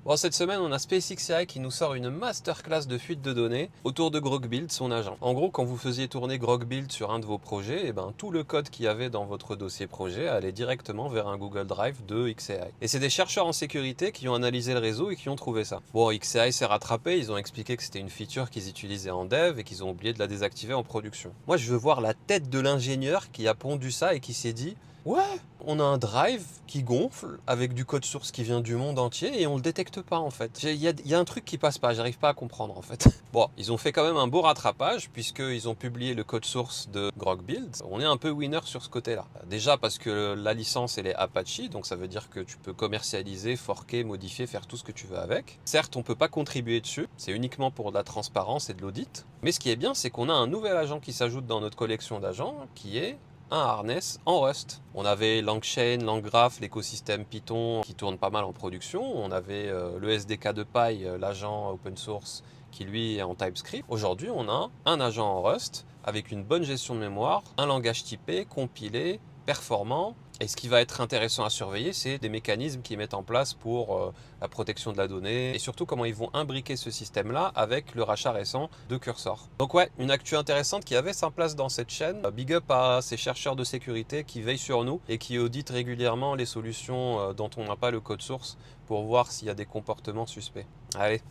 Bon, cette semaine, on a SpaceXAI qui nous sort une masterclass de fuite de données autour de Grokbuild, son agent. En gros, quand vous faisiez tourner Grokbuild sur un de vos projets, tout le code qu'il y avait dans votre dossier projet allait directement vers un Google Drive de XAI. Et c'est des chercheurs en sécurité qui ont analysé le réseau et qui ont trouvé ça. Bon, XAI s'est rattrapé, ils ont expliqué que c'était une feature qu'ils utilisaient en dev et qu'ils ont oublié de la désactiver en production. Moi, je veux voir la tête de l'ingénieur qui a pondu ça et qui s'est dit: ouais, on a un drive qui gonfle avec du code source qui vient du monde entier et on le détecte pas en fait. Il y a un truc qui passe pas, j'arrive pas à comprendre en fait. Bon, ils ont fait quand même un beau rattrapage puisqu'ils ont publié le code source de Grokbuild. On est un peu winner sur ce côté-là. Déjà parce que la licence elle est Apache, donc ça veut dire que tu peux commercialiser, forquer, modifier, faire tout ce que tu veux avec. Certes, on peut pas contribuer dessus, c'est uniquement pour de la transparence et de l'audit. Mais ce qui est bien, c'est qu'on a un nouvel agent qui s'ajoute dans notre collection d'agents qui est un harness en Rust. On avait LangChain, LangGraph, l'écosystème Python qui tourne pas mal en production. On avait le SDK de Py, l'agent open source qui lui est en TypeScript. Aujourd'hui, on a un agent en Rust avec une bonne gestion de mémoire, un langage typé, compilé, performant. Et ce qui va être intéressant à surveiller, c'est des mécanismes qu'ils mettent en place pour la protection de la donnée et surtout comment ils vont imbriquer ce système-là avec le rachat récent de Cursor. Donc ouais, une actu intéressante qui avait sa place dans cette chaîne. Big up à ces chercheurs de sécurité qui veillent sur nous et qui auditent régulièrement les solutions dont on n'a pas le code source pour voir s'il y a des comportements suspects. Allez.